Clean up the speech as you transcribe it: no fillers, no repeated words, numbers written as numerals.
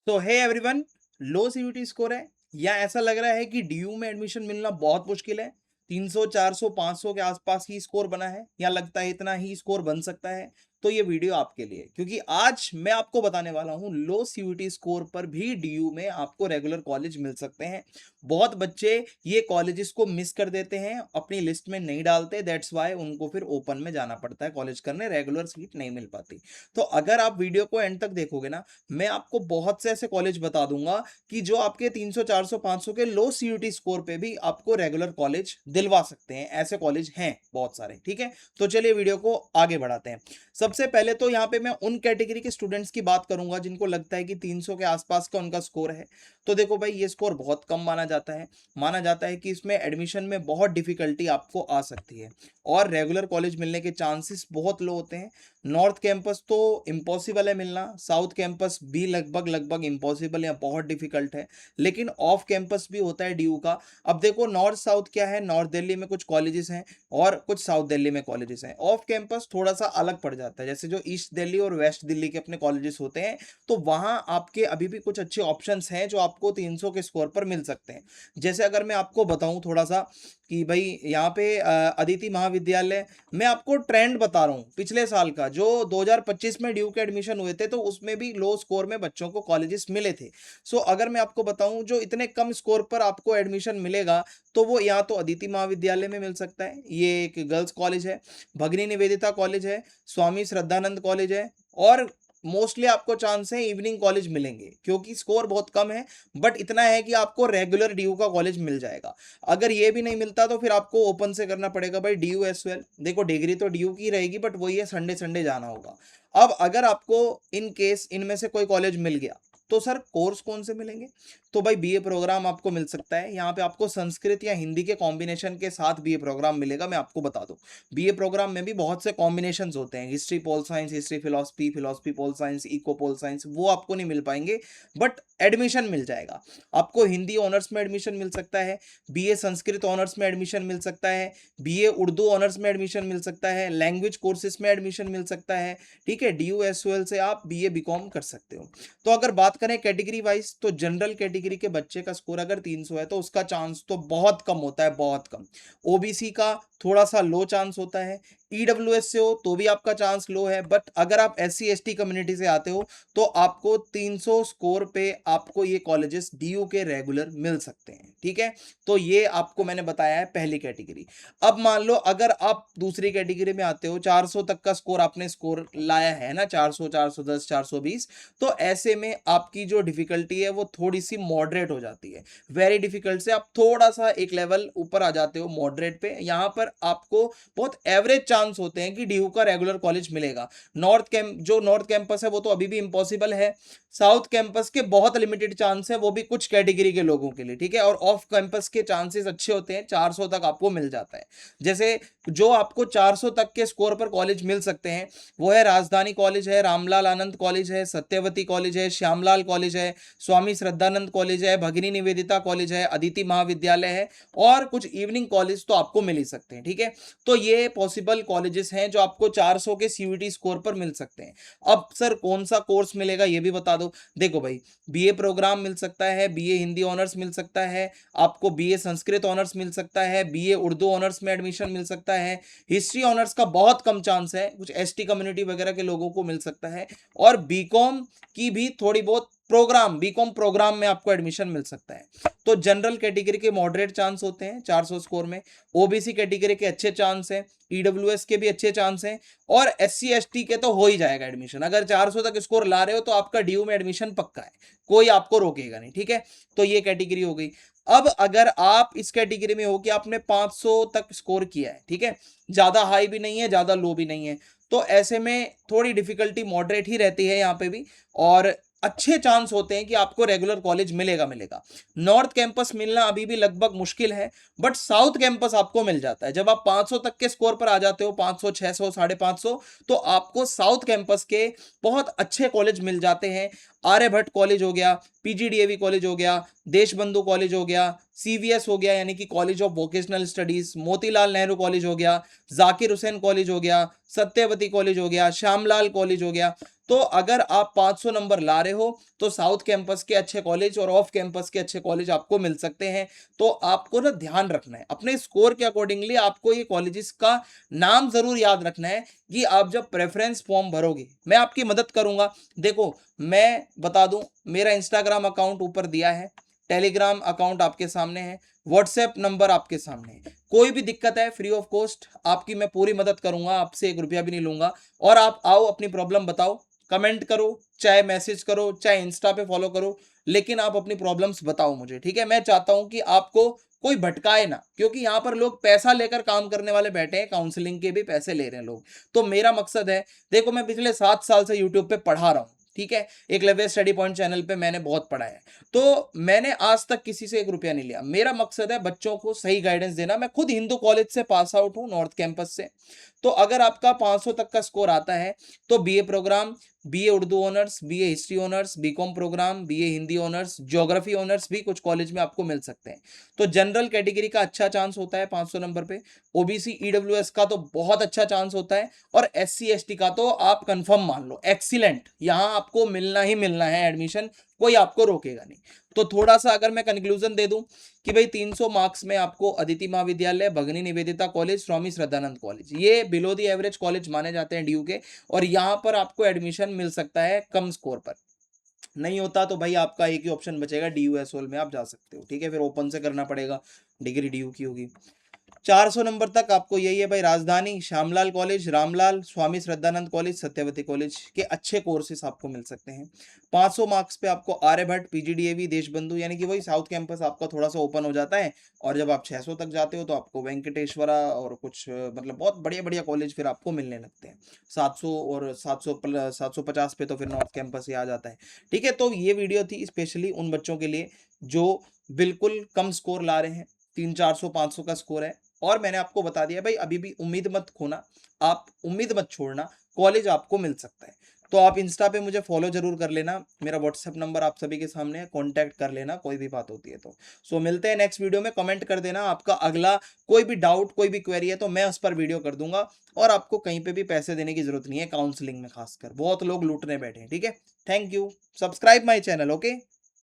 तो hey everyone, लो CUT score है या ऐसा लग रहा है कि डीयू में एडमिशन मिलना बहुत मुश्किल है। 300 400 500 के आसपास ही स्कोर बना है या लगता है इतना ही स्कोर बन सकता है। तो ये वीडियो आपके लिए, क्योंकि आज मैं आपको बताने वाला हूँ लो सीयूटी स्कोर पर भी डीयू में आपको रेगुलर कॉलेज मिल सकते हैं। बहुत बच्चे ये कॉलेजेस को मिस कर देते हैं, अपनी लिस्ट में नहीं डालते, दैट्स वाई उनको फिर ओपन में जाना पड़ता है कॉलेज करने, रेगुलर सीट नहीं मिल पाती। तो अगर आप वीडियो को एंड तक देखोगे ना, मैं आपको बहुत से ऐसे कॉलेज बता दूंगा कि जो आपके 300 400 500 के लो सीयूटी स्कोर पे भी आपको रेगुलर कॉलेज दिलवा सकते हैं। ऐसे कॉलेज हैं बहुत सारे, ठीक है। तो चलिए वीडियो को आगे बढ़ाते हैं। सबसे पहले तो यहाँ पे मैं उन कैटेगरी के स्टूडेंट्स की बात करूंगा जिनको लगता है कि 300 के आसपास का उनका स्कोर है। तो देखो भाई, ये स्कोर बहुत कम माना जाता है। माना जाता है कि इसमें एडमिशन में बहुत डिफिकल्टी आपको आ सकती है और रेगुलर कॉलेज मिलने के चांसेस बहुत लो होते हैं। नॉर्थ कैंपस तो इम्पॉसिबल है मिलना, साउथ कैंपस भी लगभग लगभग इम्पॉसिबल या बहुत डिफिकल्ट है, लेकिन ऑफ कैंपस भी होता है डीयू का। अब देखो, नॉर्थ साउथ क्या है, नॉर्थ दिल्ली में कुछ कॉलेजेस हैं और कुछ साउथ दिल्ली में कॉलेजेस हैं। ऑफ कैंपस थोड़ा सा अलग पड़ जाता है, जैसे जो ईस्ट दिल्ली और वेस्ट दिल्ली के अपने कॉलेजेस होते हैं, तो वहां आपके अभी भी कुछ अच्छे ऑप्शंस हैं जो आपको 300 के स्कोर पर मिल सकते हैं। जैसे अगर मैं आपको बताऊं थोड़ा सा कि भाई यहाँ पे अदिति महाविद्यालय, मैं आपको ट्रेंड बता रहा हूँ पिछले साल का, जो 2025 में ड्यू के एडमिशन हुए थे तो उसमें भी लो स्कोर में बच्चों को कॉलेजेस मिले थे। सो अगर मैं आपको बताऊं जो इतने कम स्कोर पर आपको एडमिशन मिलेगा, तो वो या तो अदिति महाविद्यालय में मिल सकता है, ये एक गर्ल्स कॉलेज है, भगिनी निवेदिता कॉलेज है, स्वामी श्रद्धानंद कॉलेज है, और मोस्टली आपको चांस है इवनिंग कॉलेज मिलेंगे, क्योंकि स्कोर बहुत कम है। बट इतना है कि आपको रेगुलर डीयू का कॉलेज मिल जाएगा। अगर ये भी नहीं मिलता तो फिर आपको ओपन से करना पड़ेगा भाई, डीयू एस वेल। देखो, डिग्री तो डीयू की रहेगी, बट वही है, संडे संडे जाना होगा। अब अगर आपको इन केस इनमें से कोई कॉलेज मिल गया, तो सर कोर्स कौन से मिलेंगे? तो भाई बीए प्रोग्राम आपको मिल सकता है। यहाँ पे आपको संस्कृत या हिंदी के कॉम्बिनेशन के साथ बीए प्रोग्राम मिलेगा। मैं आपको बता दूं, बीए प्रोग्राम में भी बहुत से कॉम्बिनेशंस होते हैं, history pol science, history philosophy, philosophy pol science, eco pol science, वो आपको नहीं मिल पाएंगे, बट एडमिशन मिल जाएगा। आपको हिंदी ऑनर्स में एडमिशन मिल सकता है, बीए संस्कृत ऑनर्स में एडमिशन मिल सकता है, बीए उर्दू ऑनर्स में एडमिशन मिल सकता है, लैंग्वेज कोर्सेज में एडमिशन मिल सकता है, ठीक है। डीयू एसओएल से आप बीए बीकॉम कर सकते हो। तो अगर बात करें कैटेगरी वाइज, तो जनरल कैटेगरी के बच्चे का स्कोर अगर 300 है तो उसका चांस तो बहुत कम होता है, बहुत कम। ओबीसी का थोड़ा सा लो चांस होता है, ईडब्ल्यूएस से हो तो भी आपका चांस लो है, बट अगर आप एससी एसटी कम्युनिटी से आते हो तो आपको 300 स्कोर पे आपको ये कॉलेजेस डीयू के रेगुलर मिल सकते हैं, ठीक है। तो ये आपको मैंने बताया है पहली कैटेगरी। अब मान लो अगर आप दूसरी कैटेगरी में आते हो, 400 तक का स्कोर आपने स्कोर लाया है ना, 400 410 420, तो ऐसे में आपकी जो डिफिकल्टी है वो थोड़ी सी मॉडरेट हो जाती है। वेरी डिफिकल्ट से आप थोड़ा सा एक लेवल ऊपर आ जाते हो मॉडरेट पे। यहां पर आपको बहुत एवरेज चांस होते हैं कि डीयू का रेगुलर कॉलेज मिलेगा। नॉर्थ कैंपस है वो तो अभी भी इम्पॉसिबल है। साउथ कैंपस के बहुत लिमिटेड चांस है, वो भी कुछ कैटेगरी के लोगों के लिए, ठीक है। और ऑफ कैंपस के चांसेस अच्छे होते हैं, 400 तक आपको मिल जाता है। जैसे जो आपको 400 तक के स्कोर पर कॉलेज मिल सकते हैं, वो है राजधानी कॉलेज है, रामलाल आनंद कॉलेज है, सत्यवती कॉलेज है, श्यामलाल कॉलेज है, स्वामी श्रद्धानंद कॉलेज है, भगिनी निवेदिता कॉलेज है, अदिति महाविद्यालय है, और कुछ इवनिंग कॉलेज तो आपको मिल ही सकते हैं, ठीक है। तो ये पॉसिबल कॉलेजेस हैं जो आपको 400 के सीयूटी स्कोर पर मिल सकते हैं। अब सर कौन सा कोर्स मिलेगा ये भी बता दो। देखो भाई, बीए प्रोग्राम मिल सकता है, बीए हिंदी ऑनर्स मिल सकता है, आपको बीए संस्कृत ऑनर्स मिल सकता है, बीए उर्दू ऑनर्स में एडमिशन मिल सकता है। हिस्ट्री ऑनर्स का बहुत कम चांस है, कुछ एसटी कम्युनिटी वगैरह के लोगों को मिल सकता है। और बीकॉम की भी थोड़ी बहुत प्रोग्राम, बीकॉम प्रोग्राम में आपको एडमिशन मिल सकता है। तो जनरल कैटेगरी के मॉडरेट चांस होते हैं 400 स्कोर में, ओबीसी कैटेगरी के अच्छे चांस हैं, ईडब्ल्यूएस के भी अच्छे चांस हैं, और एससी एसटी के तो हो ही जाएगा एडमिशन। अगर 400 तक स्कोर ला रहे हो तो आपका डीयू में एडमिशन पक्का है, कोई आपको रोकेगा नहीं, ठीक है। तो ये कैटेगरी हो गई। अब अगर आप इस कैटेगरी में हो कि आपने 500 तक स्कोर किया है, ठीक है, ज्यादा हाई भी नहीं है, ज्यादा लो भी नहीं है, तो ऐसे में थोड़ी डिफिकल्टी मॉडरेट ही रहती है यहाँ पे भी, और अच्छे चांस होते हैं कि आपको रेगुलर कॉलेज मिलेगा मिलेगा। नॉर्थ कैंपस मिलना अभी भी लगभग मुश्किल है, बट साउथ कैंपस आपको मिल जाता है। जब आप 500 तक के स्कोर पर आ जाते हो, 500 600 550, तो आपको साउथ कैंपस के बहुत अच्छे कॉलेज मिल जाते हैं। आर्यभट्ट कॉलेज हो गया, पीजीडीएवी कॉलेज हो गया, देशबंधु कॉलेज हो गया, सीवीएस हो गया यानी कि college of vocational studies, Motilal Nehru college हो गया, जाकिर हुसैन कॉलेज हो गया, सत्यवती कॉलेज हो गया, श्यामलाल कॉलेज हो गया। तो अगर आप 500 नंबर ला रहे हो तो साउथ कैंपस के अच्छे कॉलेज और ऑफ कैंपस के अच्छे कॉलेज आपको मिल सकते हैं। तो आपको ना ध्यान रखना है अपने स्कोर के अकॉर्डिंगली, आपको ये कॉलेजेस का नाम जरूर याद रखना है कि आप जब प्रेफरेंस फॉर्म भरोगे मैं आपकी मदद करूंगा। देखो मैं बता दूं, मेरा इंस्टाग्राम अकाउंट ऊपर दिया है, टेलीग्राम अकाउंट आपके सामने है, व्हाट्सएप नंबर आपके सामने है। कोई भी दिक्कत है फ्री ऑफ कॉस्ट आपकी मैं पूरी मदद करूंगा, आपसे 1 रुपया भी नहीं लूंगा। और आप आओ अपनी प्रॉब्लम बताओ, कमेंट करो, चाहे मैसेज करो, चाहे इंस्टा पे फॉलो करो, लेकिन आप अपनी प्रॉब्लम्स बताओ मुझे, ठीक है। मैं चाहता हूं कि आपको कोई भटकाए ना, क्योंकि यहाँ पर लोग पैसा लेकर काम करने वाले बैठे हैं, काउंसलिंग के भी पैसे ले रहे हैं लोग। तो मेरा मकसद है, देखो मैं पिछले 7 साल से यूट्यूब पे पढ़ा रहा हूँ, ठीक है, एक लेवल स्टडी पॉइंट चैनल पे मैंने बहुत पढ़ा है। तो मैंने आज तक किसी से 1 रुपया नहीं लिया। मेरा मकसद है बच्चों को सही गाइडेंस देना। मैं खुद हिंदू कॉलेज से पास आउट हूँ, नॉर्थ कैंपस से। तो अगर आपका 500 तक का स्कोर आता है तो BA programme, BA Urdu honours, BA history honours, BCom programme, BA Hindi honours, geography honours भी कुछ कॉलेज में आपको मिल सकते हैं। तो जनरल कैटेगरी का अच्छा चांस होता है 500 नंबर पे, ओबीसी ईडब्ल्यूएस का तो बहुत अच्छा चांस होता है, और एससी एसटी का तो आप कंफर्म मान लो एक्सीलेंट, यहां आपको मिलना ही मिलना है एडमिशन, कोई आपको रोकेगा नहीं। तो थोड़ा सा अगर मैं कंक्लूजन दे दूं कि भाई 300 मार्क्स में आपको अदिति महाविद्यालय, भगनी निवेदिता कॉलेज, स्वामी श्रद्धानंद कॉलेज, ये बिलो द एवरेज कॉलेज माने जाते हैं ड्यू के, और यहाँ पर आपको एडमिशन मिल सकता है कम स्कोर पर। नहीं होता तो भाई आपका एक ही ऑप्शन बचेगा, डीयू एसओल में आप जा सकते हो, ठीक है, फिर ओपन से करना पड़ेगा, डिग्री डीयू की होगी। 400 नंबर तक आपको यही है भाई, राजधानी, Shyamlal college, Ramlal, Swami Shraddhanand college, Satyavati college के अच्छे कोर्सेस आपको मिल सकते हैं। 500 मार्क्स पे आपको आर्यभट्ट, पीजीडीएवी, देशबंधु, यानी कि वही साउथ कैंपस आपका थोड़ा सा ओपन हो जाता है। और जब आप 600 तक जाते हो तो आपको वेंकटेश्वरा और कुछ मतलब बहुत बढ़िया बढ़िया कॉलेज फिर आपको मिलने लगते हैं। 700 और 750 पे तो फिर नॉर्थ कैंपस ही आ जाता है, ठीक है। तो ये वीडियो थी स्पेशली उन बच्चों के लिए जो बिल्कुल कम स्कोर ला रहे हैं, 300, 400, 500 का स्कोर है। और मैंने आपको बता दिया भाई, अभी भी उम्मीद मत खोना, आप उम्मीद मत छोड़ना, कॉलेज आपको मिल सकता है। तो आप इंस्टा पे मुझे फॉलो जरूर कर लेना, मेरा व्हाट्सएप नंबर आप सभी के सामने है, कांटेक्ट कर लेना कोई भी बात होती है तो। सो मिलते हैं नेक्स्ट वीडियो में, कमेंट कर देना आपका अगला कोई भी डाउट, कोई भी क्वेरी है तो मैं उस पर वीडियो कर दूंगा। और आपको कहीं पे भी पैसे देने की जरूरत नहीं है, काउंसलिंग में खासकर बहुत लोग लूटने बैठे हैं, ठीक है। Thank you, subscribe my channel, okay.